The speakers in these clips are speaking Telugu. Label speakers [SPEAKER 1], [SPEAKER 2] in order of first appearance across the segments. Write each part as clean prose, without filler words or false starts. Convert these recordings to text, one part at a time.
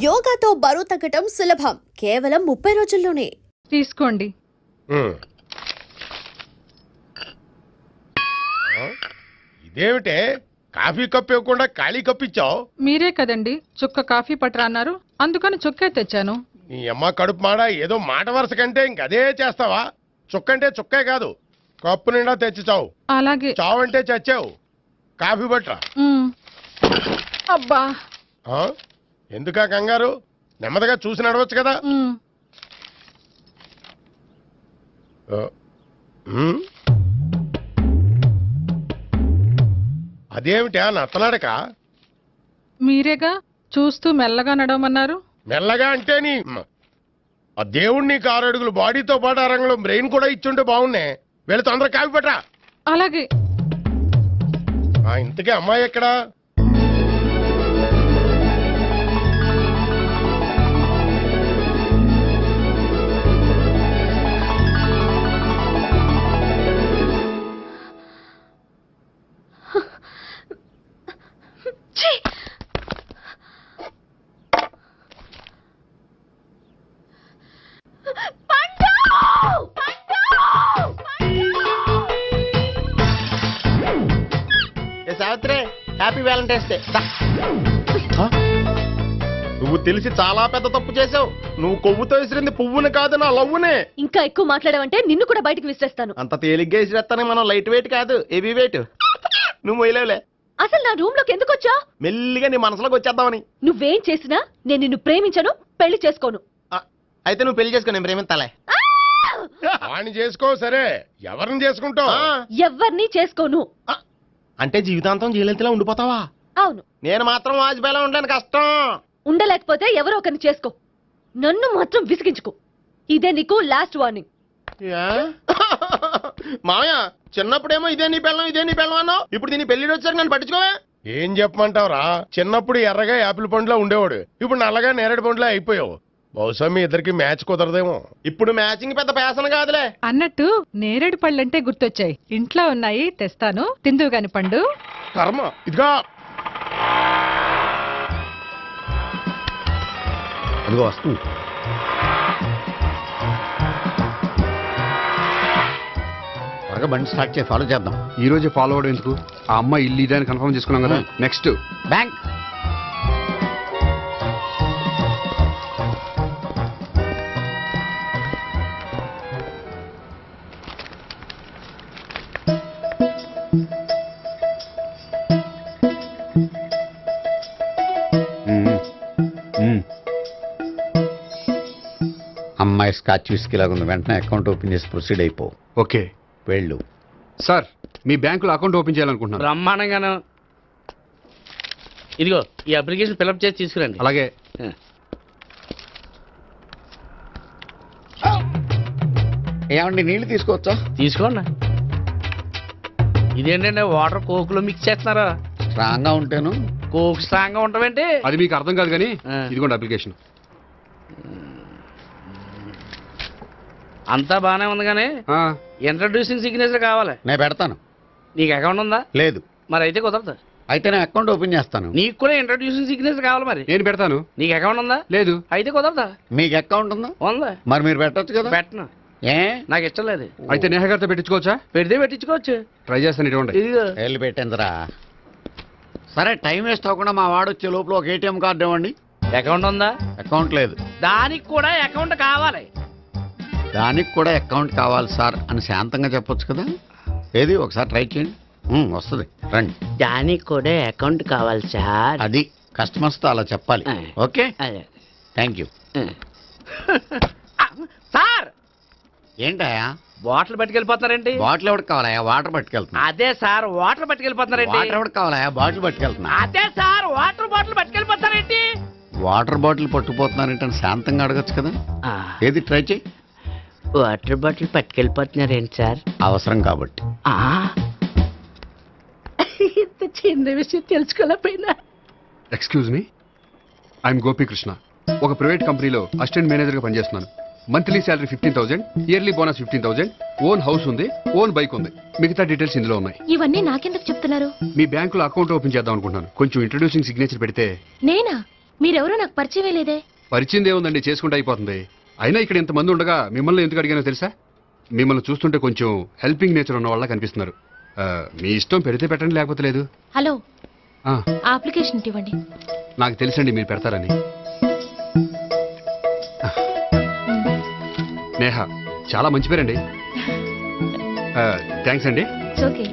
[SPEAKER 1] యోగాతో బరువు తగ్గటం సులభం, కేవలం 30 రోజుల్లోనే.
[SPEAKER 2] తీసుకోండి.
[SPEAKER 3] ఇదేమిటే కాఫీ కప్ ఇవ్వకుండా ఖాళీ కప్ ఇచ్చావు?
[SPEAKER 2] మీరే కదండి చుక్క కాఫీ పట్టరా అన్నారు, అందుకని చుక్కే తెచ్చాను.
[SPEAKER 3] నీ అమ్మ కడుపు మాడ, ఏదో మాట వరుస కంటే ఇంకదే చేస్తావా? చుక్కంటే చుక్కే కాదు, కప్పు నిండా తెచ్చి చావు.
[SPEAKER 2] అలాగే.
[SPEAKER 3] చావు అంటే చచ్చావు. కాఫీ పట్టరా.
[SPEAKER 2] అబ్బా,
[SPEAKER 3] ఎందుకా కంగారు? నెమ్మదిగా చూసి నడవచ్చు కదా. అదేమిటా నత్తనాడక?
[SPEAKER 2] మీరేగా చూస్తూ మెల్లగా నడవమన్నారు.
[SPEAKER 3] మెల్లగా అంటే నీ ఆ దేవుణ్ణి 6 అడుగులు బాడీతో పాటు ఆ రంగంలో బ్రెయిన్ కూడా ఇచ్చుంటే బాగున్నే. వీళ్ళు తొందరగా కాఫీ పట్టరా.
[SPEAKER 2] అలాగే.
[SPEAKER 3] ఇంతకీ అమ్మాయి ఎక్కడా?
[SPEAKER 4] Savitri, happy Valentine's day.
[SPEAKER 3] నువ్వు తెలిసి చాలా పెద్ద తప్పు చేసావు. నువ్వు కొవ్వుతో విసిరింది పువ్వుని కాదు, నా లవ్వునే.
[SPEAKER 1] ఇంకా ఎక్కువ మాట్లాడావంటే నిన్ను కూడా బయటికి విసిరేస్తాను.
[SPEAKER 4] అంత తేలిగ్గా విసిరేస్తానే, మనం లైట్ వెయిట్ కాదు, హెవీ వెయిట్. నువ్వు మొయ్యలేవులే.
[SPEAKER 1] అసలు నా రూమ్ లోకి ఎందుకు వచ్చా?
[SPEAKER 4] మెల్లిగా నీ మనసులోకి వచ్చేద్దామని.
[SPEAKER 1] నువ్వేం చేసినా నేను నిన్ను ప్రేమించను, పెళ్లి చేసుకోను.
[SPEAKER 4] అయితే నువ్వు పెళ్లి చేసుకో, నేను ప్రేమిస్తాలే.
[SPEAKER 3] వాణ్ణి చేసుకో. సరే, ఎవరిని చేసుకుంటావు?
[SPEAKER 1] ఎవరిని చేసుకోను.
[SPEAKER 4] అంటే జీవితాంతం జయలలితలా ఉండిపోతావా?
[SPEAKER 1] అవును.
[SPEAKER 4] నేను మాత్రం వాజ్పేయిలా ఉండడానికి కష్టం.
[SPEAKER 1] ఉండలేకపోతే ఎవరో ఒకరిని చేసుకో, నన్ను మాత్రం విసిగించుకో. ఇదే నీకు లాస్ట్ వార్నింగ్.
[SPEAKER 4] మామయ్య, చిన్నప్పుడేమో ఇదే నీ పెళ్ళం అన్నావు, ఇప్పుడు దీని పెళ్లి వచ్చారు నన్ను పట్టించుకోవే.
[SPEAKER 3] ఏం చెప్పమంటావురా? చిన్నప్పుడు ఎర్రగా యాపిల్ పండులో ఉండేవాడు, ఇప్పుడు నల్లగా నేరేడు పండులో అయిపోయావు. బహుశా మీ ఇద్దరికి మ్యాచ్ కుదరదేమో.
[SPEAKER 4] ఇప్పుడు మ్యాచింగ్ పెద్ద పేసన కాదులే.
[SPEAKER 2] అన్నట్టు నేరేడు పళ్ళంటే గుర్తొచ్చాయి, ఇంట్లో ఉన్నాయి, తెస్తాను, తిందువు గాని పండు.
[SPEAKER 3] కర్మ. ఇదిగా
[SPEAKER 5] అదిగో వస్తుంది. త్వరగా బండి స్టార్ట్ చేసి ఫాలో చేద్దాం.
[SPEAKER 6] ఈ రోజే ఫాలో అవడం ఎందుకు? ఆ అమ్మాయి ఇల్లు ఇదే అని కన్ఫర్మ్ చేసుకున్నాం కదా. Next
[SPEAKER 5] bank. అమ్మాయి స్కాచ్ విస్కీ లాగా ఉంది. వెంటనే అకౌంట్ ఓపెన్ చేసి ప్రొసీడ్ అయిపో.
[SPEAKER 6] ఓకే,
[SPEAKER 5] వెళ్ళు.
[SPEAKER 6] సార్, మీ బ్యాంకులో అకౌంట్ ఓపెన్ చేయాలనుకుంటున్నాను.
[SPEAKER 7] బ్రహ్మాండంగాను. ఇదిగో ఈ అప్లికేషన్ ఫిల్అప్ చేసి తీసుకురండి.
[SPEAKER 6] అలాగే.
[SPEAKER 5] ఏమండి, నీళ్లు తీసుకోవచ్చా?
[SPEAKER 7] తీసుకోండి. ఇదేంటంటే వాటర్ కోకులో మిక్స్ చేస్తున్నారా?
[SPEAKER 5] స్ట్రాంగ్ గా ఉంటేను.
[SPEAKER 7] కోక్ స్ట్రాంగ్ గా ఉంటావేంటి?
[SPEAKER 6] అది మీకు అర్థం కాదు కానీ ఇదిగోండి అప్లికేషన్.
[SPEAKER 7] అంతా బానే ఉంది కానీ ఇంట్రడ్యూసింగ్ సిగ్నేచర్ కావాలి.
[SPEAKER 5] నేను పెడతాను.
[SPEAKER 7] నీకు అకౌంట్ ఉందా?
[SPEAKER 5] లేదు.
[SPEAKER 7] మరి అయితే కుదరదు.
[SPEAKER 5] అయితే నేను అకౌంట్ ఓపెన్ చేస్తాను.
[SPEAKER 7] నీకు కూడా ఇంట్రడ్యూసింగ్ సిగ్నేచర్ కావాలి. మరి
[SPEAKER 6] నేను పెడతాను.
[SPEAKER 7] నీకు అకౌంట్ ఉందా?
[SPEAKER 6] లేదు.
[SPEAKER 7] అయితే కుదరదా?
[SPEAKER 5] మీకు అకౌంట్ ఉందా?
[SPEAKER 7] ఉందా?
[SPEAKER 5] మరి మీరు పెట్టచ్చు కదా.
[SPEAKER 7] పెట్టను.
[SPEAKER 5] ఏ,
[SPEAKER 7] నాకు ఇష్టం లేదు.
[SPEAKER 6] అయితే నేహగారితో పెట్టించుకోవచ్చా?
[SPEAKER 7] పెడితే పెట్టించుకోవచ్చు.
[SPEAKER 6] ట్రై చేస్తాను. ఇటువంటి
[SPEAKER 7] ఇదిగో
[SPEAKER 5] వెళ్ళి పెట్టిందిరా. సరే, టైం వేస్ట్ అవ్వకుండా మా వాడు వచ్చే లోపల ఒక ఏటీఎం కార్డు ఇవ్వండి.
[SPEAKER 7] అకౌంట్ ఉందా?
[SPEAKER 5] అకౌంట్ లేదు.
[SPEAKER 7] దానికి కూడా అకౌంట్ కావాలి.
[SPEAKER 5] దానికి కూడా అకౌంట్ కావాలి సార్ అని శాంతంగా చెప్పొచ్చు కదా. ఏది ఒకసారి ట్రై చేయండి, వస్తుంది. రండి.
[SPEAKER 7] దానికి కూడా అకౌంట్ కావాలి సార్.
[SPEAKER 5] అది కస్టమర్స్ తో అలా చెప్పాలి. Okay, thank you.
[SPEAKER 7] సార్,
[SPEAKER 5] ఏంటయా
[SPEAKER 7] బాటిల్ పట్టుకెళ్ళిపోతున్నారేంటి?
[SPEAKER 5] బాటిల్ ఎవరికి కావాలయా? వాటర్ పట్టుకెళ్తున్నా.
[SPEAKER 7] అదే సార్, వాటర్ పట్టుకెళ్ళిపోతున్నారేంటి?
[SPEAKER 5] వాటర్ ఎవరికి కావాలయా? బాటిల్ పట్టుకెళ్తున్నా.
[SPEAKER 7] అదే సార్, వాటర్ బాటిల్ పట్టుకెళ్ళిపోతారేంటి?
[SPEAKER 5] వాటర్ బాటిల్ పట్టుకుపోతున్నారేంటని శాంతంగా అడగచ్చు కదా. ఏది ట్రై చేయి.
[SPEAKER 7] వాటర్ బాటిల్ పట్టుకెళ్ళిపోతున్నారేంటి సార్?
[SPEAKER 5] అవసరం కాబట్టి.
[SPEAKER 7] ఇంత చిన్న విషయం తెలుసుకోలేకపోయినా.
[SPEAKER 6] Excuse me, I'm Gopikrishna. ఒక ప్రైవేట్ కంపెనీలో అసిస్టెంట్ మేనేజర్గా పనిచేస్తున్నాను. Monthly salary 15,000, yearly bonus 15,000, own house ఉంది, ఓన్ బైక్ ఉంది. మిగతా డీటెయిల్స్ ఇందులో ఉన్నాయి.
[SPEAKER 1] ఇవన్నీ నాకెందుకు చెప్తున్నారు?
[SPEAKER 6] మీ బ్యాంకులో అకౌంట్ ఓపెన్ చేద్దాం అనుకుంటున్నాను. కొంచెం ఇంట్రడ్యూసింగ్ సిగ్నేచర్ పెడితే.
[SPEAKER 1] నేనా? మీరెవరో నాకు పరిచయం లేదే.
[SPEAKER 6] పరిచయం ఏముందండి, చేసుకుంటే అయిపోతుంది. అయినా ఇక్కడ ఇంతమంది ఉండగా మిమ్మల్ని ఎందుకు అడిగానో తెలుసా? మిమ్మల్ని చూస్తుంటే కొంచెం హెల్పింగ్ నేచర్ ఉన్న వాళ్ళ కనిపిస్తున్నారు. మీ ఇష్టం పెడితే పెట్టండి, లేకపోతే లేదు.
[SPEAKER 1] హలో,
[SPEAKER 6] ఆ,
[SPEAKER 1] అప్లికేషన్ ఇవ్వండి.
[SPEAKER 6] నాకు తెలుసండి మీరు పెడతారని. నేహ, చాలా మంచి పేరండి. థ్యాంక్స్ అండి.
[SPEAKER 1] ఓకే.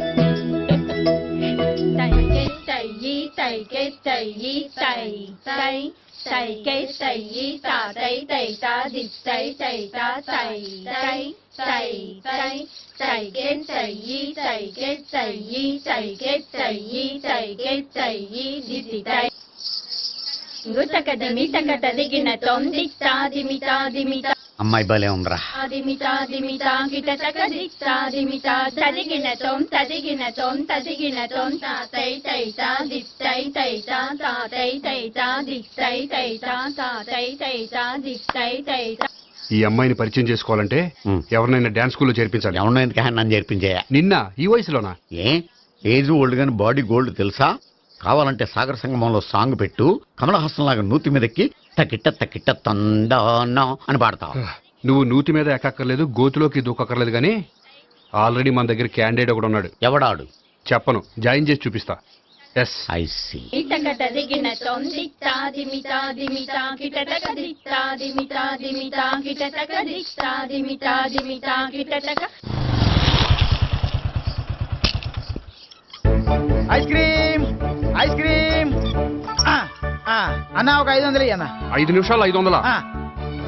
[SPEAKER 5] అమ్మాయి భలే ఉందిరా.
[SPEAKER 6] ఈ అమ్మాయిని పరిచయం చేసుకోవాలంటే ఎవరినైనా డాన్స్ స్కూల్లో చేర్పించాలి.
[SPEAKER 5] ఎవరినో ఎందుకు నన్ను చేర్పించాయా?
[SPEAKER 6] నిన్న ఈ వయసులోనా?
[SPEAKER 5] ఏజ్ ఓల్డ్ గాని బాడీ గోల్డ్ తెలుసా? కావాలంటే సాగర సంగమంలో సాంగ్ పెట్టు, కమలహాసంలాగా నూతి మీదకి తకిట్ట తకిట్ట తందానా అని పాడతావు.
[SPEAKER 6] నువ్వు నూతి మీద ఎక్కక్కర్లేదు, గోతులోకి దూకక్కర్లేదు, కానీ ఆల్రెడీ మన దగ్గర క్యాండిడేట్ ఒకడు ఉన్నాడు.
[SPEAKER 5] ఎవడాడు?
[SPEAKER 6] చెప్పను, జాయిన్ చేసి చూపిస్తా. Yes,
[SPEAKER 5] I see.
[SPEAKER 8] Ice cream, ice cream. అన్న ఒక 500 అన్న.
[SPEAKER 6] 5 నిమిషాలు 500.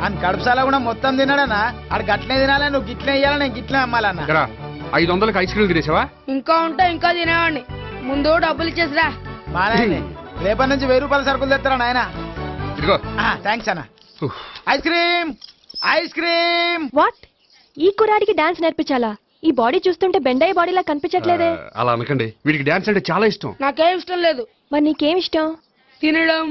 [SPEAKER 8] అని కడుపుసాల కూడా మొత్తం తిన్నాడన్నా. ఆడు గట్లనే తినాలి, నువ్వు గిట్లనే ఇయ్యాలి, నేను గిట్లనే అమ్మాలన్న.
[SPEAKER 6] 500కి ఐస్ క్రీమ్ తినేసావా?
[SPEAKER 7] ఇంకా ఉంటే ఇంకా తినేవాడిని. ముందు డబ్బులు ఇచ్చేసిరా.
[SPEAKER 8] మా నాయనే రేపటి నుంచి 1000 రూపాయల సరుకులు తెస్తారా నాయన.
[SPEAKER 6] ఇదిగో.
[SPEAKER 8] థ్యాంక్స్ అన్న. Ice cream, ice cream.
[SPEAKER 1] What? ఈ కుర్రాడికి డాన్స్ నేర్పించాలా? ఈ బాడీ చూస్తుంటే బెండయ్య బాడీలా కనిపించట్లేదే.
[SPEAKER 6] అలా అనకండి, వీడికి డాన్స్ అంటే చాలా ఇష్టం.
[SPEAKER 7] నాకేం ఇష్టం లేదు.
[SPEAKER 1] మరి నీకేం ఇష్టం?
[SPEAKER 7] తినడం.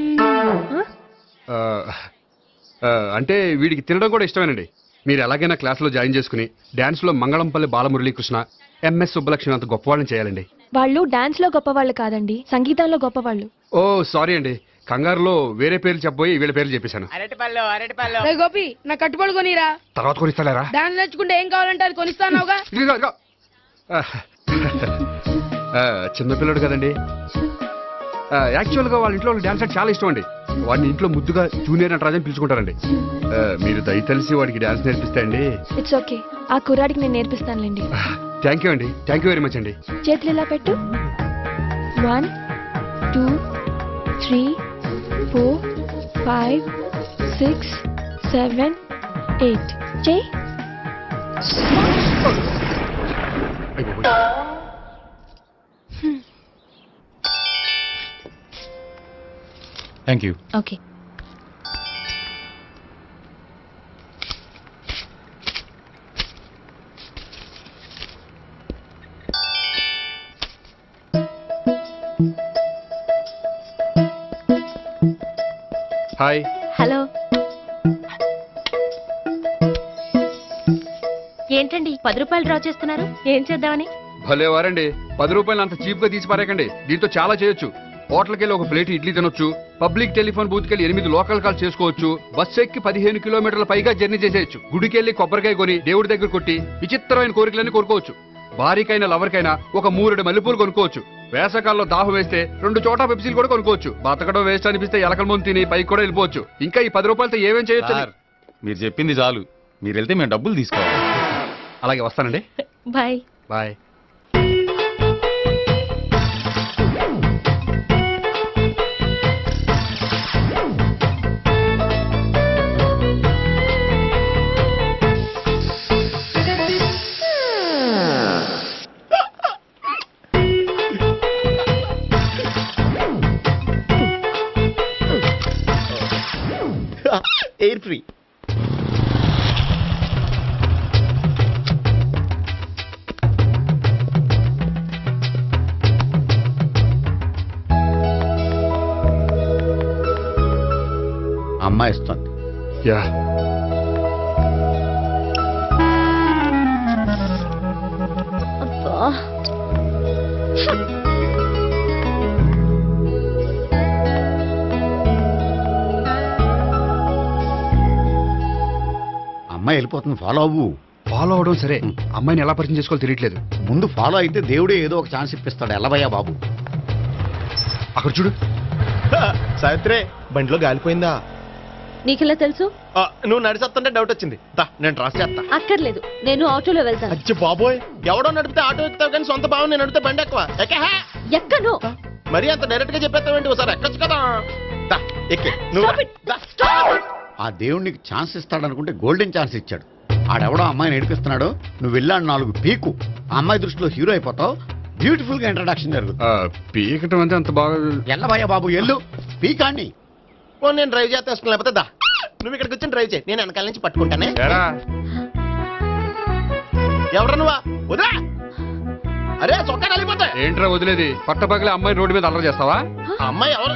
[SPEAKER 6] అంటే వీడికి తినడం కూడా ఇష్టమేనండి. మీరు ఎలాగైనా క్లాస్లో జాయిన్ చేసుకుని డాన్స్లో మంగళంపల్లి బాలమురళీకృష్ణ, ఎంఎస్ సుబ్బలక్ష్మి అంత గొప్పవాళ్ళని చేయాలండి.
[SPEAKER 1] వాళ్ళు డాన్స్ లో గొప్పవాళ్ళు కాదండి, సంగీతంలో గొప్పవాళ్ళు.
[SPEAKER 6] ఓ సారీ అండి, కంగారులో వేరే పేర్లు చెప్పబోయి వీళ్ళ పేర్లు చెప్పేశాను.
[SPEAKER 8] అరటిపళ్ళు, అరటిపళ్ళు.
[SPEAKER 7] రే గోపి, నా కట్టుబడి కొనిరా.
[SPEAKER 6] తర్వాత కొనిస్తారా?
[SPEAKER 7] డాన్స్ నేర్చుకుంటే ఏం కావాలంటే అది కొనిస్తానావుగా.
[SPEAKER 6] చిన్నపిల్లడు కదండి. యాక్చువల్గా వాళ్ళ ఇంట్లో డాన్స్ అంటే చాలా ఇష్టం అండి. వాడిని ఇంట్లో ముద్దుగా జూనియర్ నటరాజన్ పిలుచుకుంటారండి. మీరు దయతలిసి వాడికి డాన్స్ నేర్పిస్తే అండి.
[SPEAKER 1] ఇట్స్ ఓకే, ఆ కుర్రాడికి నేను నేర్పిస్తానులేండి.
[SPEAKER 6] థ్యాంక్ యూ అండి, థ్యాంక్ యూ వెరీ మచ్ అండి.
[SPEAKER 1] చేతులు ఇలా పెట్టు. 1 2 3 4 5 6 7 8 చేయి.
[SPEAKER 9] Thank you.
[SPEAKER 1] Okay.
[SPEAKER 6] Hi.
[SPEAKER 1] Hello. ఏంటండి 10 రూపాయలు డ్రా చేస్తున్నారు? ఏం చేద్దామని?
[SPEAKER 6] భలే వారండి, 10 రూపాయలు అంత చీప్ గా తీసి పారేకండి. దీంతో చాలా చేయొచ్చు. హోటల్కి వెళ్ళి ఒక ప్లేట్ ఇడ్లీ తినొచ్చు, పబ్లిక్ టెలిఫోన్ బూత్కి వెళ్ళి 8 లోకల్ కాల్ చేసుకోవచ్చు, బస్సు ఎక్కి 15 కిలోమీటర్ల పైగా జర్నీ చేసేయచ్చు, గుడికి వెళ్ళి కొబ్బరికాయ కొని దేవుడి దగ్గర కొట్టి విచిత్రమైన కోరికలన్నీ కోరుకోవచ్చు, భారీకైనా లవర్కైనా ఒక 3 మల్లెపూలు కొనుక్కోవచ్చు, వేసవకాలంలో దాహం వేస్తే 2 చోటా పెప్సీలు కూడా కొనుక్కోవచ్చు, బతకడం వేస్ట్ అనిపిస్తే ఎలకల ముందు తిని పైకి కూడా వెళ్ళిపోవచ్చు. ఇంకా ఈ 10 రూపాయలతో ఏమేం చేయొచ్చు?
[SPEAKER 9] మీరు చెప్పింది చాలు, మీరు వెళ్తే మేము డబ్బులు తీసుకోవాలి.
[SPEAKER 6] అలాగే వస్తానండి.
[SPEAKER 1] బాయ్.
[SPEAKER 6] బాయ్.
[SPEAKER 4] Air free.
[SPEAKER 5] అమ్మాయి ఇస్తుంది.
[SPEAKER 6] యా.
[SPEAKER 1] అబ్బా.
[SPEAKER 5] అమ్మాయి వెళ్ళిపోతుంది, ఫాలో అవ్వు.
[SPEAKER 6] ఫాలో అవడం సరే, అమ్మాయిని ఎలా పరిచయం చేసుకోవాలో తెలియట్లేదు.
[SPEAKER 5] ముందు ఫాలో అయితే దేవుడే ఏదో ఒక ఛాన్స్ ఇప్పిస్తాడు. ఎల్లవయ్యా బాబు.
[SPEAKER 6] అక్కడ చూడు.
[SPEAKER 4] సావిత్రి బండిలో గాలిపోయిందా?
[SPEAKER 1] నీకెలా తెలుసు?
[SPEAKER 4] నువ్వు నడిచేస్తుంటే డౌట్ వచ్చింది. నేను రాసి చేస్తా.
[SPEAKER 1] అక్కర్లేదు, నేను ఆటోలో వెళ్తాను.
[SPEAKER 4] అచ్చి బాబోయ్, ఎవడో నడిపితే ఆటో ఎక్కుతావు కానీ సొంత భావం నేను నడిపితే బండి ఎక్కువ.
[SPEAKER 1] ఎక్కను.
[SPEAKER 4] మరి అంత డైరెక్ట్ గా చెప్పేస్తావేంటి? ఒకసారి ఎక్కొచ్చు కదా. ఎక్కే నువ్వు.
[SPEAKER 5] ఆ దేవుడికి ఛాన్స్ ఇస్తాడనుకుంటే గోల్డెన్ ఛాన్స్ ఇచ్చాడు. ఆడెవడో అమ్మాయిని ఏడిపిస్తున్నాడు, నువ్వు వెళ్ళాడు 4 పీకు. ఆ అమ్మాయి దృష్టిలో హీరో అయిపోతావు. బ్యూటిఫుల్ గా ఇంట్రడక్షన్ జరుగుతుంది.
[SPEAKER 6] పీకటం అంటే అంత బాగా.
[SPEAKER 5] ఎల్లవయ్యా బాబు, ఎల్లు పీకాన్ని.
[SPEAKER 4] నేను డ్రైవ్ చేస్తాను, లేకపోతే దా నువ్వు ఇక్కడికి వచ్చి డ్రైవ్ చేయి, నేను వెనకాల నుంచి పట్టుకుంటానే. ఎవరు నువ్వా? వదిలా. అరే చొక్కా కలిపోతా.
[SPEAKER 6] ఏంట్రా వదిలేది? పట్టపగలే అమ్మాయి రోడ్డు మీద అల్లరి చేస్తావా?
[SPEAKER 4] అమ్మాయి ఎవరు?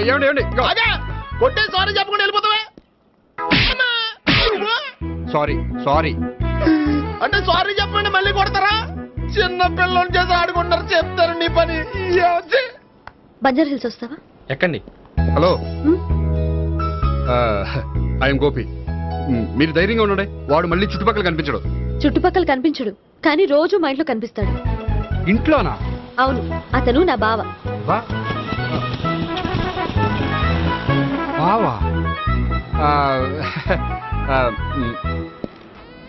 [SPEAKER 6] ఏమండి ఏమండి,
[SPEAKER 4] కొట్టే సారీ చెప్పకుండా వెళ్ళిపోతావా?
[SPEAKER 6] సారీ సారీ
[SPEAKER 4] అంటే సారీ చెప్పండి మళ్ళీ కొడతారా? చిన్న పిల్లలు చేసి ఆడుకుంటారు, చెప్తారు నీ పని.
[SPEAKER 1] బంజారా హిల్స్ వస్తావా?
[SPEAKER 7] ఎక్కండి.
[SPEAKER 6] Hello, I'm Gopi. మీరు ధైర్యంగా ఉండండి. వాడు మళ్ళీ చుట్టుపక్కల కనిపించడు.
[SPEAKER 1] చుట్టుపక్కల కనిపించడు, కానీ రోజు మా ఇంట్లో కనిపిస్తాడు.
[SPEAKER 6] ఇంట్లోనా?
[SPEAKER 1] అవును, అతను నా బావ.
[SPEAKER 6] బావా?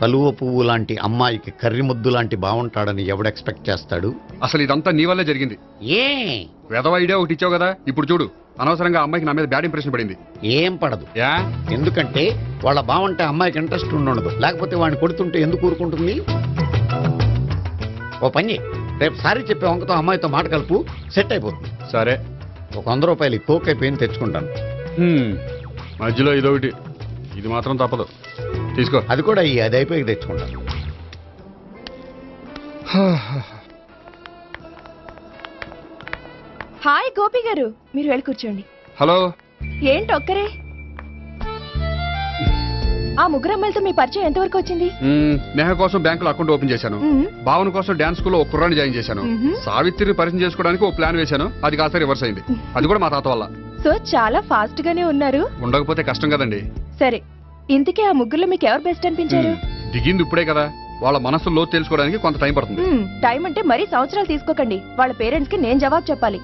[SPEAKER 5] కలువ పువ్వు లాంటి అమ్మాయికి కర్రి ముద్దు లాంటి బాగుంటాడని ఎవడు ఎక్స్పెక్ట్ చేస్తాడు?
[SPEAKER 6] అసలు ఇదంతా నీ వల్లే జరిగింది.
[SPEAKER 5] ఏ
[SPEAKER 6] వెధవ ఐడియా ఒకటి ఇచ్చావు కదా, ఇప్పుడు చూడు. అనవసరంగా అమ్మాయికి నా మీద బ్యాడ్ ఇంప్రెషన్ పడింది.
[SPEAKER 5] ఏం పడదు. ఎందుకంటే వాళ్ళ బాగుంటే అమ్మాయికి ఇంట్రెస్ట్ ఉండదు. లేకపోతే వాడిని కొడుతుంటే ఎందుకు ఊరుకుంటుంది? ఓ పని, రేపు సారీ చెప్పే వంకతో అమ్మాయితో మాట కలుపు, సెట్ అయిపోతుంది.
[SPEAKER 6] సరే,
[SPEAKER 5] ఒక 100 రూపాయలు కోక్ అయిపోయింది, తెచ్చుకుంటాను.
[SPEAKER 6] మధ్యలో ఇదొకటి, ఇది మాత్రం తప్పదు. తీసుకో.
[SPEAKER 5] అది కూడా అది అయిపోయి తెచ్చుకుంటాను.
[SPEAKER 10] హాయ్ గోపి గారు, మీరు వెళ్ళి కూర్చోండి.
[SPEAKER 6] హలో.
[SPEAKER 10] ఏంటి ఒక్కరే? ఆ ముగ్గురు అమ్మాయిలతో మీ పరిచయం ఎంతవరకు వచ్చింది?
[SPEAKER 6] నేహ కోసం బ్యాంకులో అకౌంట్ ఓపెన్ చేశాను. భావన కోసం డాన్స్ స్కూల్లో ఒక కుర్రాన్ని జాయిన్ చేశాను. సావిత్రిని పరిచయం చేసుకోవడానికి ఒక ప్లాన్ వేశాను, అది కాస్త రివర్స్ అయింది. అది కూడా మా తాత వల్ల.
[SPEAKER 10] సో చాలా ఫాస్ట్ గానే ఉన్నారు.
[SPEAKER 6] ఉండకపోతే కష్టం కదండి.
[SPEAKER 10] సరే, ఇంతకీ ఆ ముగ్గురులో మీకు ఎవరు బెస్ట్ అనిపించారు?
[SPEAKER 6] దిగింది ఇప్పుడే కదా, వాళ్ళ మనసు లోతు తెలుసుకోవడానికి కొంత టైం పడుతుంది.
[SPEAKER 10] టైం అంటే మరీ సంవత్సరాలు తీసుకోకండి. వాళ్ళ పేరెంట్స్ కి నేను జవాబు చెప్పాలి.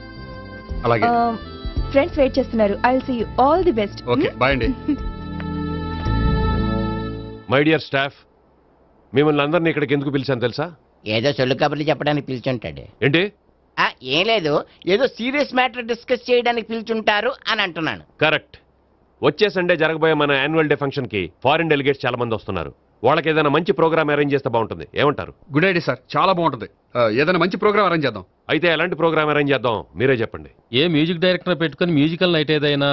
[SPEAKER 6] అలాగే.
[SPEAKER 10] ఫ్రెండ్స్ వెయిట్ చేస్తున్నారు. I will see you. All the best.
[SPEAKER 6] Okay, bye అండి.
[SPEAKER 11] మై డియర్ స్టాఫ్, మిమ్మల్ని అందరినీ ఇక్కడికి ఎందుకు పిలిచాను తెలుసా?
[SPEAKER 8] ఏదో సొల్లు కబుర్లు చెప్పడానికి పిలిచుంటాడు.
[SPEAKER 11] ఏంటి?
[SPEAKER 8] ఏం లేదు, ఏదో సీరియస్ మ్యాటర్ డిస్కస్ చేయడానికి పిలిచుంటారు అని అంటున్నాను.
[SPEAKER 11] కరెక్ట్. వచ్చే సండే జరగబోయే మన యాన్యువల్ డే ఫంక్షన్ కి ఫారిన్ డెలిగేట్స్ చాలా మంది వస్తున్నారు. వాళ్ళకి ఏదైనా మంచి ప్రోగ్రామ్ అరేంజ్ చేస్తే బాగుంటుంది. ఏమంటారు?
[SPEAKER 6] గుడ్ ఐడియా సార్, చాలా బాగుంటుంది. ఏదైనా మంచి ప్రోగ్రామ్ అరేంజ్ చేద్దాం.
[SPEAKER 11] అయితే ఎలాంటి ప్రోగ్రామ్ అరేంజ్ చేద్దాం మీరే చెప్పండి.
[SPEAKER 7] ఏ మ్యూజిక్ డైరెక్టర్ పెట్టుకుని మ్యూజికల్ నైట్ ఏదైనా?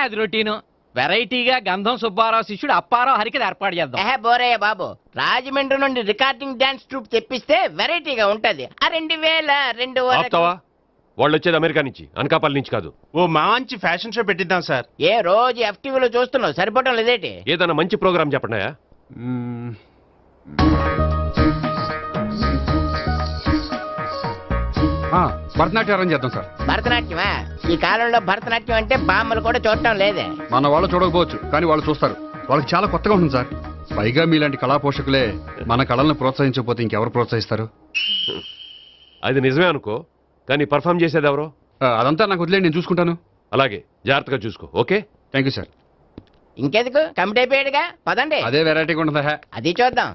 [SPEAKER 8] అది రొటీను. వెరైటీగా గంధం సుబ్బారావు శిష్యుడు అప్పారావు హరికి ఏర్పాటు చేద్దాం. బోరయ్య బాబు, రాజమండ్రి నుండి రికార్డింగ్ డాన్స్ ట్రూప్ తెప్పిస్తే వెరైటీగా ఉంటది. 2002
[SPEAKER 11] ఆపుతావా? వాళ్ళు వచ్చేది అమెరికా నుంచి, అనకాపల్లి నుంచి కాదు.
[SPEAKER 4] ఓ మంచి ఫ్యాషన్ షో పెట్టిద్దాం సార్.
[SPEAKER 8] ఏ రోజు FTVలో చూస్తున్నావు, సరిపోవడం లేదేటి?
[SPEAKER 11] ఏదైనా మంచి ప్రోగ్రామ్ చెప్పండి.
[SPEAKER 6] భరతనాట్యం అరేంజ్ చేద్దాం సార్.
[SPEAKER 8] భరతనాట్యమా? ఈ కాలంలో భరతనాట్యం అంటే బామ్మలు కూడా చూడటం లేదే.
[SPEAKER 6] మన వాళ్ళు చూడకపోవచ్చు, కానీ వాళ్ళు చూస్తారు. వాళ్ళకి చాలా కొత్తగా ఉంటుంది సార్. పైగా మీలాంటి కళా పోషకులే మన కళలను ప్రోత్సహించకపోతే ఇంకెవరు ప్రోత్సహిస్తారు?
[SPEAKER 11] అది నిజమే అనుకో, కానీ పర్ఫామ్ చేసేది ఎవరో?
[SPEAKER 6] అదంతా నాకు వదిలేండి, నేను చూసుకుంటాను.
[SPEAKER 11] అలాగే, జాగ్రత్తగా చూసుకో. Okay,
[SPEAKER 6] thank you sir.
[SPEAKER 8] ఇంకెందుకు, కమిటీ అయిపోయాడుగా, పదండి.
[SPEAKER 6] అదే వెరైటీగా ఉంటుందా?
[SPEAKER 8] అది చూద్దాం.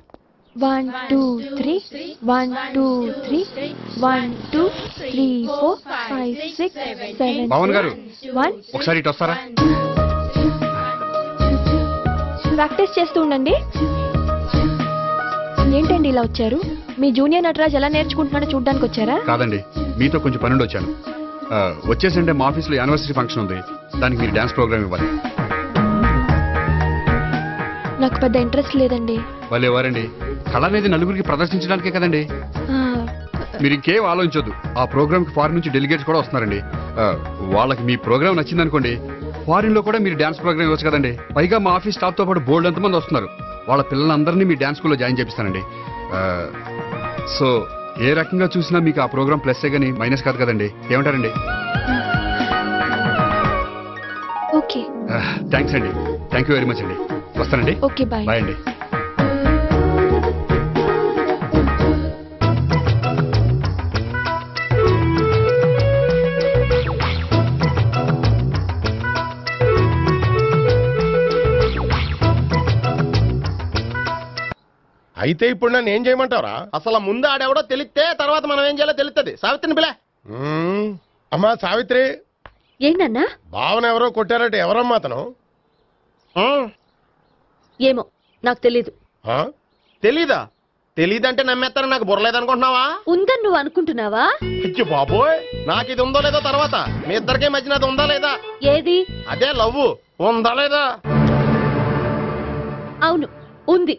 [SPEAKER 10] 1 2 3 1 2 3 1 2 3 4 5 6 7
[SPEAKER 6] పవన్ గారు,
[SPEAKER 10] 1
[SPEAKER 6] ఒకసారి ఇటు వస్తారా?
[SPEAKER 10] ప్రాక్టీస్ చేస్తూ ఉండండి. ఏంటండి ఇలా వచ్చారు? మీ జూనియర్ నటరాజ్ ఎలా నేర్చుకుంటున్నాడో చూడడానికి వచ్చారా?
[SPEAKER 6] కాదండి, మీతో కొంచెం పనుండి వచ్చాను. వచ్చేసంటే మా ఆఫీస్లో యానివర్సరీ ఫంక్షన్ ఉంది, దానికి మీరు డాన్స్ ప్రోగ్రామ్ ఇవ్వాలి.
[SPEAKER 10] నాకు పెద్ద ఇంట్రెస్ట్ లేదండి.
[SPEAKER 6] వాళ్ళు ఎవరండి? కళ అనేది నలుగురికి ప్రదర్శించడానికే కదండి. మీరు ఇంకేం ఆలోచించొద్దు. ఆ ప్రోగ్రామ్ కి ఫారిన్ నుంచి డెలిగేట్స్ కూడా వస్తున్నారండి. వాళ్ళకి మీ ప్రోగ్రామ్ నచ్చిందనుకోండి, ఫారిన్ లో కూడా మీరు డాన్స్ ప్రోగ్రామ్ ఇవ్వచ్చు కదండి. పైగా మా ఆఫీస్ స్టాఫ్ తో పాటు బోల్డ్ ఎంతమంది వస్తున్నారు. వాళ్ళ పిల్లలందరినీ మీ డాన్స్ స్కూల్లో జాయిన్ చేపిస్తానండి. సో ఏ రకంగా చూసినా మీకు ఆ ప్రోగ్రామ్ ప్లస్సే గానీ మైనస్ కాదు కదండి. ఏమంటారండి?
[SPEAKER 10] ఓకే
[SPEAKER 6] థ్యాంక్స్ అండి. థ్యాంక్ యూ వెరీ మచ్ అండి. వస్తానండి.
[SPEAKER 10] Okay bye.
[SPEAKER 6] బాయ్ అండి.
[SPEAKER 3] అయితే ఇప్పుడు నన్ను ఏం చేయమంటారా?
[SPEAKER 4] అసలు ముందు ఆడెవడో తెలిస్తే తర్వాత మనం ఏం చేయాలో తెలుస్తుంది. సావిత్రిని పిల్ల.
[SPEAKER 3] అమ్మా సావిత్రి,
[SPEAKER 1] ఏంటన్నా?
[SPEAKER 3] భావన ఎవరో కొట్టారట. ఎవరమ్మా అతను?
[SPEAKER 1] ఏమో నాకు తెలీదు.
[SPEAKER 4] తెలీదా? తెలీదంటే నమ్మేస్తారని నాకు బుర్రలేదనుకుంటున్నావా?
[SPEAKER 1] ఉందని నువ్వు అనుకుంటున్నావా?
[SPEAKER 4] అయ్యో బాబోయ్, నాకు ఇది ఉందో లేదో తర్వాత. మీ ఇద్దరికే మధ్యన అది ఉందా లేదా?
[SPEAKER 1] ఏది?
[SPEAKER 4] అదే లవ్ ఉందా లేదా?
[SPEAKER 1] అవును ఉంది.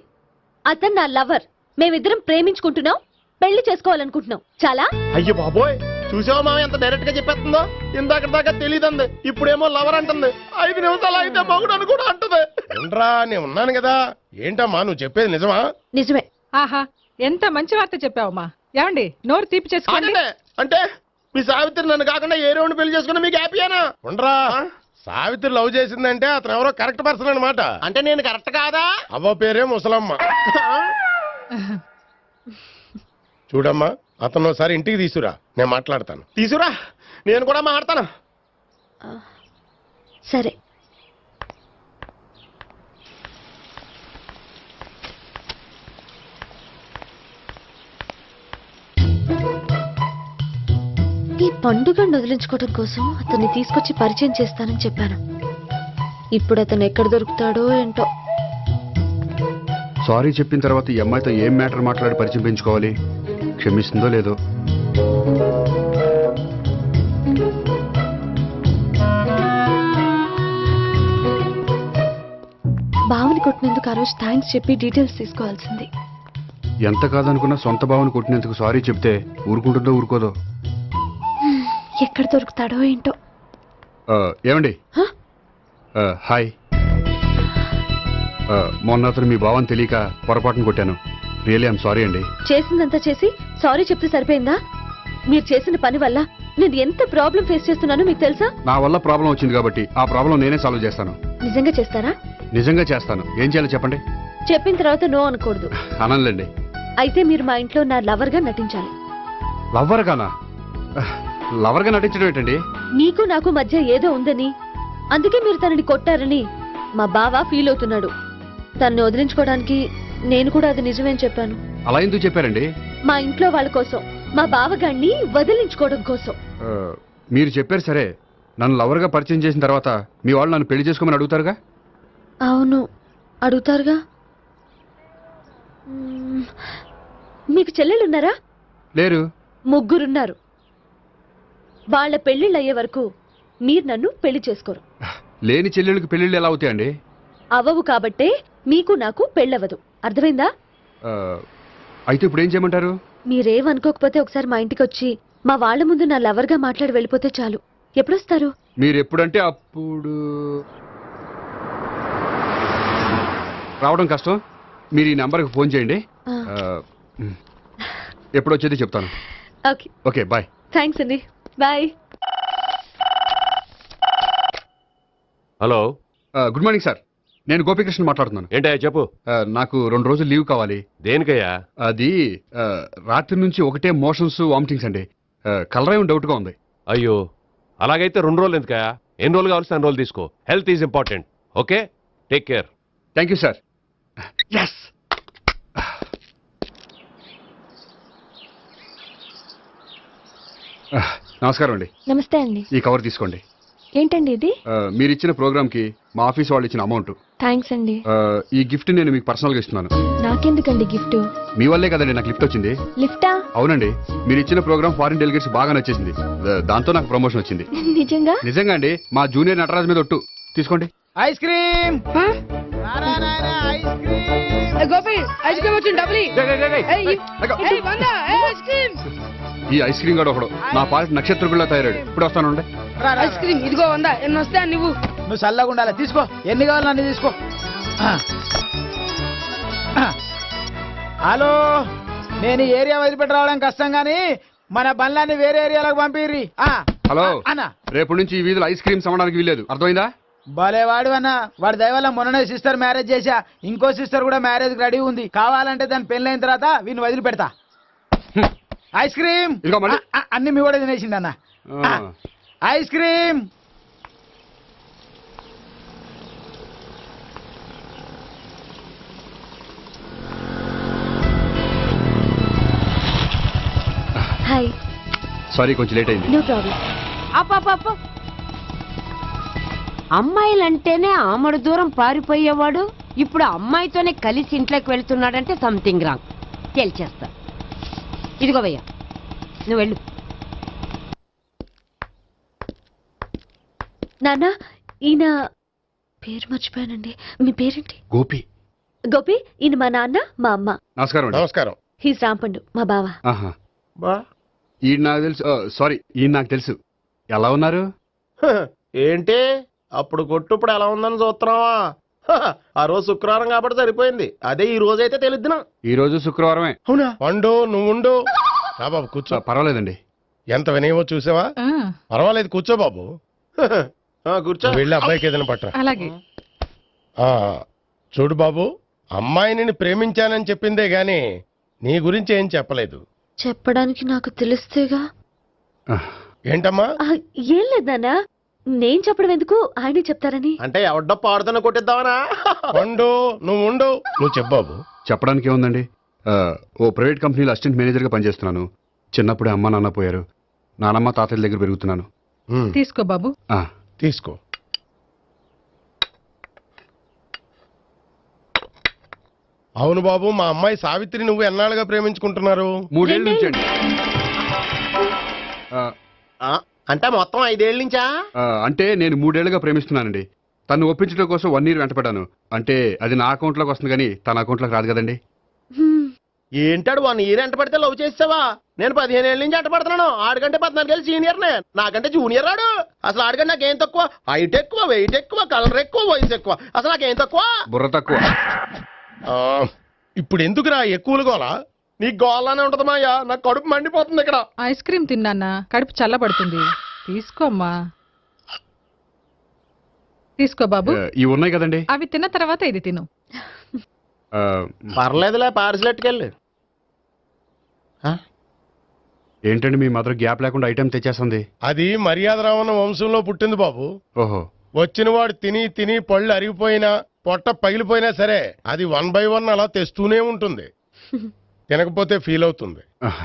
[SPEAKER 1] అతను నా లవర్. మేమిద్దరం ప్రేమించుకుంటున్నాం, పెళ్లి చేసుకోవాలనుకుంటున్నాం. చాలా.
[SPEAKER 4] అయ్యో బాబోయ్, చూసావా మామ ఎంత డైరెక్ట్ గా చెప్పేస్తుందో? ఇందాక దాకా తెలియదండి, ఇప్పుడేమో లవర్ అంటుంది. 5 నిమిషాలు అయితే మగుడు అని కూడా అంటుంది.
[SPEAKER 3] ఏంట్రా, నేను ఉన్నాను కదా. ఏంటమ్మా నువ్వు చెప్పేది నిజమా?
[SPEAKER 1] నిజమే.
[SPEAKER 2] ఆహా, ఎంత మంచి వార్త చెప్పావమ్మా. ఏమండి, నోరు తీపి చేసుకోండి.
[SPEAKER 4] అంటే మీ సావిత్రి నన్ను కాకుండా ఏ రౌండ్ పెళ్లి చేసుకున్నా మీకు హ్యాపీయేనా?
[SPEAKER 3] ఉండరా, సావిత్రి లవ్ చేసిందంటే అతను ఎవరో కరెక్ట్ పర్సన్ అనమాట.
[SPEAKER 4] అంటే నేను కరెక్ట్ కాదా?
[SPEAKER 3] అవ్వ పేరే ముసలమ్మ. చూడమ్మా, అతను ఒకసారి ఇంటికి తీసుకురా, నేను మాట్లాడతాను.
[SPEAKER 4] తీసురా, నేను కూడా మాట్లాడతాను.
[SPEAKER 1] సరే. ఈ పండుగను వదిలించుకోవడం కోసం అతన్ని తీసుకొచ్చి పరిచయం చేస్తానని చెప్పాను. ఇప్పుడు అతను ఎక్కడ దొరుకుతాడో ఏంటో.
[SPEAKER 6] సారీ చెప్పిన తర్వాత ఈ అమ్మాయితో ఏం మ్యాటర్ మాట్లాడి పరిచయం పెంచుకోవాలి? క్షమిస్తుందో లేదో.
[SPEAKER 1] భావని కొట్టినందుకు ఆ రోజు థ్యాంక్స్ చెప్పి డీటెయిల్స్ తీసుకోవాల్సింది.
[SPEAKER 6] ఎంత కాదనుకున్నా సొంత భావన కొట్టినందుకు సారీ చెప్తే ఊరుకుంటుందో ఊరుకోదో.
[SPEAKER 1] ఎక్కడ దొరుకుతాడో ఏంటో.
[SPEAKER 6] ఏమండి, హాయ్. మొన్న అతను మీ భావన తెలియక పొరపాటును కొట్టాను. రియలీ ఐఎమ్ సారీ అండి.
[SPEAKER 1] చేసిందంతా చేసి సారీ చెప్తే సరిపోయిందా? మీరు చేసిన పని వల్ల నేను ఎంత ప్రాబ్లం ఫేస్ చేస్తున్నానో మీకు తెలుసా?
[SPEAKER 6] నా వల్ల ప్రాబ్లం వచ్చింది కాబట్టి ఆ ప్రాబ్లం నేనే సాల్వ్ చేస్తాను.
[SPEAKER 1] నిజంగా చేస్తారా?
[SPEAKER 6] నిజంగా చేస్తాను. ఏం చేయాలో చెప్పండి.
[SPEAKER 1] చెప్పిన తర్వాత నో అనకూడదు.
[SPEAKER 6] అనండి.
[SPEAKER 1] అయితే మీరు మా ఇంట్లో నా లవర్ గా నటించాలి.
[SPEAKER 6] లవర్ గానా? లవర్ గా నటించడం ఏంటండి?
[SPEAKER 1] నీకు నాకు మధ్య ఏదో ఉందని, అందుకే మీరు తనని కొట్టారని మా బావ ఫీల్ అవుతున్నాడు. తనని వదిలించుకోవడానికి నేను కూడా అది నిజమేని చెప్పాను.
[SPEAKER 6] అలా ఎందుకు చెప్పారండి?
[SPEAKER 1] మా ఇంట్లో వాళ్ళ కోసం, మా బావగాన్ని వదిలించుకోవడం కోసం.
[SPEAKER 6] మీరు చెప్పారు సరే, నన్ను లవర్ గా పరిచయం చేసిన తర్వాత మీ వాళ్ళు నన్ను పెళ్లి చేసుకోమని అడుగుతారుగా?
[SPEAKER 1] అవును, అడుగుతారుగా. మీకు చెల్లెలున్నారా?
[SPEAKER 6] లేరు.
[SPEAKER 1] ముగ్గురున్నారు. వాళ్ళ పెళ్లిళ్ళు అయ్యే వరకు మీరు నన్ను పెళ్లి చేసుకోరు.
[SPEAKER 6] లేని చెల్లెళ్ళకి పెళ్లిళ్ళు ఎలా అవుతాయండి?
[SPEAKER 1] అవ్వవు కాబట్టే మీకు నాకు పెళ్ళవదు. అర్థమైందా?
[SPEAKER 6] అయితే ఇప్పుడు ఏం చేయమంటారు?
[SPEAKER 1] మీరేమనుకోకపోతే ఒకసారి మా ఇంటికి వచ్చి మా వాళ్ళ ముందు నా లవర్ గా మాట్లాడి వెళ్ళిపోతే చాలు. ఎప్పుడొస్తారు?
[SPEAKER 6] మీరు ఎప్పుడంటే అప్పుడు. రావడం కష్టం. మీరు ఈ నెంబర్కి ఫోన్ చేయండి. ఎప్పుడు వచ్చేది చెప్తాను.
[SPEAKER 1] ఓకే.
[SPEAKER 6] Okay, bye.
[SPEAKER 1] థ్యాంక్స్ అండి. Bye.
[SPEAKER 11] Hello,
[SPEAKER 6] good morning sir. నేను గోపికృష్ణ మాట్లాడుతున్నాను.
[SPEAKER 11] ఏంటయ్యా చెప్పు.
[SPEAKER 6] నాకు 2 రోజులు లీవ్ కావాలి.
[SPEAKER 11] దేనికయ్యా?
[SPEAKER 6] అది రాత్రి నుంచి ఒకటే మోషన్స్, వామిటింగ్స్ అండి. కలరేం డౌట్ గా ఉంది.
[SPEAKER 11] అయ్యో, అలాగైతే 2 రోజులు ఎందుకయ్యా? ఎన్ని రోజులు కావాల్సి అన్ని రోజులు తీసుకో. Health is important. Okay, take care.
[SPEAKER 6] Thank you sir. Yes. నమస్కారం అండి.
[SPEAKER 10] నమస్తే అండి.
[SPEAKER 6] ఈ కవర్ తీసుకోండి.
[SPEAKER 10] ఏంటండి ఇది?
[SPEAKER 6] మీరు ఇచ్చిన ప్రోగ్రామ్ కి మా ఆఫీస్ వాళ్ళు ఇచ్చిన అమౌంట్.
[SPEAKER 10] థ్యాంక్స్ అండి.
[SPEAKER 6] ఈ గిఫ్ట్ నేను మీకు పర్సనల్ గా ఇస్తున్నాను.
[SPEAKER 10] నాకెందుకండి గిఫ్ట్?
[SPEAKER 6] మీ వల్లే కదండి నాకు లిఫ్ట్ వచ్చింది.
[SPEAKER 10] లిఫ్టా?
[SPEAKER 6] అవునండి, మీరు ఇచ్చిన ప్రోగ్రామ్ ఫారిన్ డెలిగేట్స్ బాగా నచ్చేసింది. దాంతో నాకు ప్రమోషన్ వచ్చింది.
[SPEAKER 10] నిజంగా?
[SPEAKER 6] నిజంగా అండి. మా జూనియర్ నటరాజ్ మీద ఒట్టు. తీసుకోండి.
[SPEAKER 7] Ice cream. Gopi, ice cream వచ్చింది. డబ్బులు
[SPEAKER 6] ఈ ఐస్ క్రీమ్ గడ ఒకడు నా పాలిట నక్షత్ర పిల్ల తయారాడు. ఇప్పుడు వస్తాను.
[SPEAKER 7] ఐస్ క్రీమ్ ఇదిగో 100. ఎన్ని వస్తాయి నువ్వు?
[SPEAKER 12] నువ్వు చల్లగా ఉండాలి. తీసుకో, ఎన్ని కావాలి అన్ని తీసుకో. హలో, నేను ఈ ఏరియా వదిలిపెట్టి రావడం కష్టం గానీ మన బండ్లన్నీ వేరే ఏరియాలకు పంపిర్రి.
[SPEAKER 6] హలో అన్న, రేపు నుంచి ఈ వీధిలో ఐస్ క్రీమ్స్ అమ్మడానికి వీల్లేదు. అర్థమైందా?
[SPEAKER 12] భలే వాడు అన్న వాడి దయ వల్ల మొన్ననే సిస్టర్ మ్యారేజ్ చేశా. ఇంకో సిస్టర్ కూడా మ్యారేజ్ రెడీ ఉంది. కావాలంటే దాని పెళ్ళైన తర్వాత వీడిని వదిలిపెడతా. ఐస్ క్రీమ్ అన్ని మీ కూడా తినేసింది అన్న. Ice cream.
[SPEAKER 1] హాయ్.
[SPEAKER 6] సారీ కొంచెం లేట్ అయింది.
[SPEAKER 1] No problem.
[SPEAKER 13] అప్ప అమ్మాయిలంటేనే ఆమడు దూరం పారిపోయేవాడు ఇప్పుడు అమ్మాయితోనే కలిసి ఇంట్లోకి వెళ్తున్నాడంటే సంథింగ్ రాంగ్. తేల్చేస్తా. ఇదిగో భయ్యా నువ్వు వెళ్ళు.
[SPEAKER 1] నాన్న ఈయన పేరు మర్చిపోయానండి. మీ పేరేంటి?
[SPEAKER 6] గోపి.
[SPEAKER 1] గోపి ఈయన మా నాన్న మా అమ్మ.
[SPEAKER 6] నమస్కారం.
[SPEAKER 3] నమస్కారం.
[SPEAKER 1] హీస్ రాంపండు మా బావ.
[SPEAKER 6] ఈయన నాకు తెలుసు. సారీ ఈయన నాకు తెలుసు. ఎలా ఉన్నారు?
[SPEAKER 4] ఏంటి అప్పుడు కొట్టు ఇప్పుడు ఎలా ఉందని చూస్తున్నావా? ఆ రోజు శుక్రవారం కాబట్టి సరిపోయింది. అదే ఈ రోజు అయితే తెలిద్దునా.
[SPEAKER 6] ఈ రోజు శుక్రవారమే.
[SPEAKER 4] అవునా?
[SPEAKER 3] పండు నువ్వు ఉండు. రా బాబు కూర్చో.
[SPEAKER 6] పర్వాలేదండి.
[SPEAKER 3] ఎంత వినయమో చూసావా? పర్వాలేదు కూర్చో బాబు.
[SPEAKER 4] కూర్చో.
[SPEAKER 3] వెళ్ళి అబ్బాయికి ఏదైనా పట్టరా.
[SPEAKER 2] అలాగే.
[SPEAKER 3] చూడు బాబు, అమ్మాయిని ప్రేమించానని చెప్పిందే గాని నీ గురించి ఏం చెప్పలేదు.
[SPEAKER 1] చెప్పడానికి నాకు తెలిస్తేగా.
[SPEAKER 3] ఏంటమ్మా?
[SPEAKER 1] ఏం లేదు నాన్న, నేను చెప్పడం ఎందుకు, ఆయనే చెప్తారని.
[SPEAKER 4] అంటే ఎవడ్డో పాడుతున్న కొట్టిద్దామనా?
[SPEAKER 3] పండు నువ్వు ఉండు. నువ్వు చెప్పు బాబు.
[SPEAKER 6] చెప్పడానికి ఏముందండి, ఓ ప్రైవేట్ కంపెనీలో అసిస్టెంట్ మేనేజర్గా పనిచేస్తున్నాను. చిన్నప్పుడే అమ్మ నాన్న పోయారు. నానమ్మ తాతయ్య దగ్గర పెరుగుతున్నాను.
[SPEAKER 2] తీసుకో బాబు.
[SPEAKER 3] తీసుకో. అవును బాబు, మా అమ్మాయి సావిత్రి నువ్వు ఎన్నాళ్ళుగా ప్రేమించుకుంటున్నారు?
[SPEAKER 6] 3 ఏళ్ళ నుంచి అండి.
[SPEAKER 4] అంటే మొత్తం 5 ఏళ్ళ నుంచా?
[SPEAKER 6] అంటే నేను 3 ఏళ్ళుగా ప్రేమిస్తున్నానండి. తను ఒప్పించడం కోసం 1 year వెంటపడ్డాను. అంటే అది నా అకౌంట్లోకి వస్తుంది కానీ తన అకౌంట్లోకి రాదు కదండి.
[SPEAKER 4] ఏంటాడు 1 year ఎంట పడితే లవ్ చేసావా? నేను 15 ఏళ్ళ నుంచి ఎంట పడుతున్నాను. ఆడికంటే 14 ఏళ్ళు సీనియర్నే. నాకంటే జూనియర్ ఆడు. అసలు ఆడికంటే నాకేం తక్కువ? హైట్ ఎక్కువ, వెయిట్ ఎక్కువ, కలర్ ఎక్కువ, వయసు ఎక్కువ. అసలు నాకేం తక్కువ?
[SPEAKER 6] బుర్ర తక్కువ.
[SPEAKER 3] ఇప్పుడు ఎందుకురా ఎక్కువలు గోలా?
[SPEAKER 4] నీ గోళ్ళనే ఉంటది మాయా. నాకు కడుపు మండిపోతుంది ఇక్కడ.
[SPEAKER 2] ఐస్ క్రీమ్ తిన్నానా, కడుపు చల్లబడుతుంది. తీసుకోమ్మా. తీసుకో బాబు.
[SPEAKER 6] ఇవి ఉన్నాయి కదండి,
[SPEAKER 2] అవి తిన్న తర్వాత ఇది తిను.
[SPEAKER 4] పర్లేదులే, పార్సిల్ ఎట్టుకెళ్ళి.
[SPEAKER 6] ఏంటండి మీ మదర్ గ్యాప్ లేకుండా ఐటెం తెచ్చేస్తుంది?
[SPEAKER 3] అది మర్యాద రావణ వంశంలో పుట్టింది బాబు.
[SPEAKER 6] ఓహో.
[SPEAKER 3] వచ్చిన వాడు తిని తిని పళ్ళు అరిగిపోయినా పొట్ట పగిలిపోయినా సరే అది 1 by 1 అలా తెస్తూనే ఉంటుంది. తినకపోతే ఫీల్ అవుతుంది.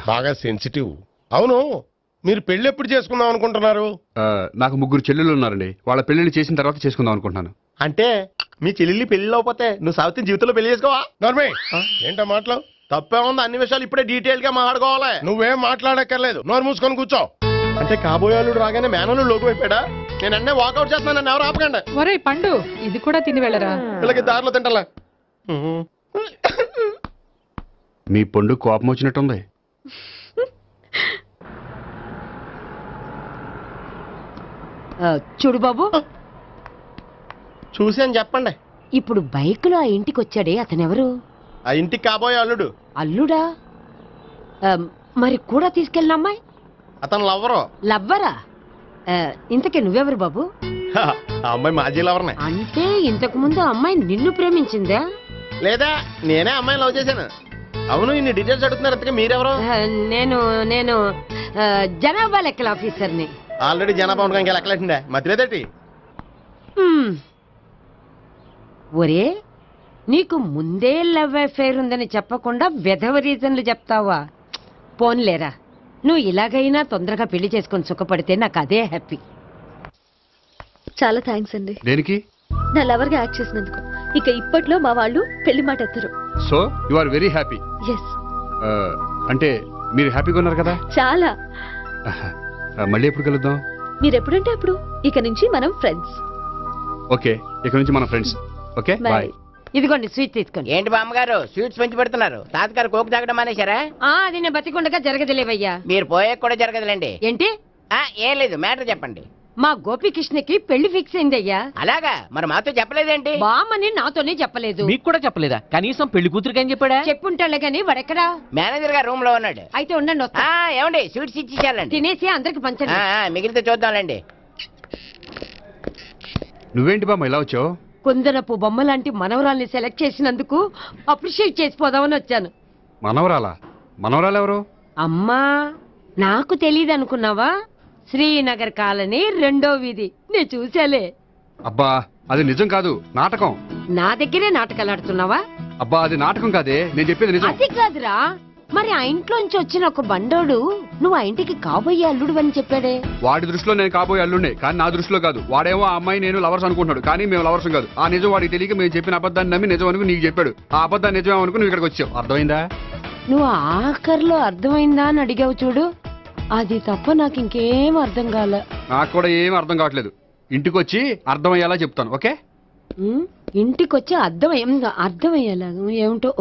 [SPEAKER 3] బాగా సెన్సిటివ్. అవును, మీరు పెళ్లి ఎప్పుడు చేసుకుందాం అనుకుంటున్నారు?
[SPEAKER 6] నాకు 3 చెల్లెళ్ళు ఉన్నారండి. వాళ్ళ పెళ్లిళ్ళు చేసిన తర్వాత చేసుకుందాం అనుకుంటున్నాను.
[SPEAKER 4] అంటే మీ చెల్లెల్ని పెళ్లి లేకపోతే నువ్వు సావిత్రి జీవితంలో పెళ్లి చేసుకోవా?
[SPEAKER 3] నార్మే ఏంటో మాటలు?
[SPEAKER 4] తప్పే ఉంది. అన్ని విషయాలు ఇప్పుడే డీటెయిల్ గా మాట్లాడుకోవాలి.
[SPEAKER 3] నువ్వేం మాట్లాడక్కర్లేదు, నోరు మూసుకొని కూర్చో.
[SPEAKER 4] అంటే కాబోయేవాళ్ళు రాగానే మేనలు లోకి అయిపోయాడా? నేను అన్నీ వాకౌట్ చేస్తున్నాను, నన్ను ఎవరు ఆపకండి.
[SPEAKER 2] ఒరే పండు, ఇది కూడా తిని వెళ్ళరా.
[SPEAKER 4] వీళ్ళకి దారిలో తింటలే.
[SPEAKER 6] మీ పండు కోపం వచ్చినట్టుంది.
[SPEAKER 13] చూడు బాబు,
[SPEAKER 4] చూసి అని చెప్పండి.
[SPEAKER 13] ఇప్పుడు బైక్ లో ఆ ఇంటికి వచ్చాడే అతనెవరు?
[SPEAKER 4] ఆ ఇంటికి కాబోయే అల్లుడు.
[SPEAKER 13] అల్లుడా? మరి కూడా తీసుకెళ్ళిన అమ్మాయి?
[SPEAKER 4] అతను లవ్వరు.
[SPEAKER 13] లవ్వరా? ఇంతకే నువ్వెవరు బాబు?
[SPEAKER 4] ఆ అమ్మాయి మాజీ లవర్నే.
[SPEAKER 13] అంటే ఇంతకు ముందు అమ్మాయి నిన్ను ప్రేమించిందా?
[SPEAKER 4] లేదా నేనే అమ్మాయిని లవ్ చేశాను. అవును, ఇన్ని డీటెయిల్స్ అడుగుతున్నారు. ఇంతకీ మీరెవరు?
[SPEAKER 13] నేను నేను జనాభా లెక్కల ఆఫీసర్ని.
[SPEAKER 4] ఆల్రెడీ జనాభా ఉండగా ఇంకా లెక్కలేటండే మధ్యలేదేటి?
[SPEAKER 13] ఒరే, నీకు ముందే లవ్ అఫైర్ ఉందని చెప్పకుండా వెధవ రీజన్లు చెప్తావా? పోన్లేరా, నువ్వు ఇలాగైనా తొందరగా పెళ్లి చేసుకొని సుఖపడితే నాకు అదే హ్యాపీ.
[SPEAKER 1] చాలా థ్యాంక్స్ అండి.
[SPEAKER 6] దేనికి?
[SPEAKER 1] నా లవర్ గా యాక్ట్ చేసినందుకు. ఇక ఇప్పట్లో మా వాళ్ళు పెళ్లి మాట ఎత్తరు.
[SPEAKER 6] So you are very happy.
[SPEAKER 1] Yes.
[SPEAKER 6] అంటే మీరు హ్యాపీగా ఉన్నారు కదా?
[SPEAKER 1] చాలా.
[SPEAKER 6] మళ్ళీ ఎప్పుడు కలుద్దాం?
[SPEAKER 1] మీరు ఎప్పుడంటే అప్పుడు. ఇక నుంచి మనం ఫ్రెండ్స్.
[SPEAKER 6] ఓకే, ఇక నుంచి మనం ఫ్రెండ్స్. Okay bye.
[SPEAKER 13] ఇదిగోండి స్వీట్ తీసుకోండి.
[SPEAKER 8] ఏంటి బామ్మగారు స్వీట్స్ పెంచి పెడుతున్నారు? తాతగారు కోక్ తాగడం మానేశారా?
[SPEAKER 13] అది నేను బతికుండగా జరగదులేవయ్యా.
[SPEAKER 8] మీరు పోయే కూడా జరగదులేండి.
[SPEAKER 13] ఏంటి?
[SPEAKER 8] ఏం లేదు, మ్యాటర్ చెప్పండి.
[SPEAKER 13] మా గోపికృష్ణకి పెళ్లి ఫిక్స్ అయిందయ్యా.
[SPEAKER 8] అలాగా? మరి మాతో చెప్పలేదేంటి?
[SPEAKER 13] బామ్మని నాతోనే చెప్పలేదు.
[SPEAKER 8] మీకు కూడా చెప్పలేదా? కనీసం పెళ్లి కూతురికి అని చెప్పాడా?
[SPEAKER 13] చెప్పుంటాళ్లే గాని వాడెక్కడా?
[SPEAKER 8] మేనేజర్ గారు రూమ్ లో ఉన్నాడు.
[SPEAKER 13] అయితే ఉండండి, వస్తా.
[SPEAKER 8] ఏమండి స్వీట్స్ ఇచ్చేసాలండి.
[SPEAKER 13] తినేసి అందరికి పంచండి.
[SPEAKER 8] మిగిలితే చూద్దాంలేండి.
[SPEAKER 6] నువ్వేంటి బామ్మ ఇలా వచ్చావు?
[SPEAKER 13] కుందనపు బొమ్మ లాంటి మనవరాల్ని సెలెక్ట్ చేసినందుకు అప్రిషియేట్ చేసిపోదామని వచ్చాను.
[SPEAKER 6] మనవరాలా? మనవరాలు ఎవరు?
[SPEAKER 13] అమ్మా, నాకు తెలియదు అనుకున్నావా? శ్రీనగర్ కాలనీ 2వ వీధి. నేను చూసాలే.
[SPEAKER 6] అబ్బా అది నిజం కాదు, నాటకం.
[SPEAKER 13] నా దగ్గరే నాటకాలు ఆడుతున్నావా?
[SPEAKER 6] అబ్బా అది నాటకం కాదే, నేను చెప్పేది నిజం.
[SPEAKER 13] అది కాదురా, మరి ఆ ఇంట్లోంచి వచ్చిన ఒక బండోడు నువ్వు ఆ ఇంటికి కాబోయే అల్లుడు అని చెప్పాడే.
[SPEAKER 6] వాడి దృష్టిలో నేను కాబోయే అల్లుండే, కానీ నా దృష్టిలో కాదు. వాడేమో ఆ అమ్మాయి నేను లవర్స్ అనుకుంటున్నాడు, కానీ మేము లవర్స్ కాదు. ఆ నిజం వాడికి తెలియక మేము చెప్పిన అబద్ధాన్ని నమ్మి నిజం అనుకుని నీకు చెప్పాడు. ఆ అబద్ధాన్ని నిజం అనుకుని నువ్వు ఇక్కడికి వచ్చావు. అర్థమైందా?
[SPEAKER 13] నువ్వు ఆఖరిలో అర్థమైందా అని అడిగావు చూడు, అది తప్ప నాకు ఇంకేం అర్థం కాల.
[SPEAKER 6] నాకు కూడా ఏం అర్థం కావట్లేదు. ఇంటికి వచ్చి అర్థమయ్యేలా చెప్తాను, ఓకే?
[SPEAKER 13] ఇంటికొచ్చి అర్థమయ్యేలా ఏమిటో.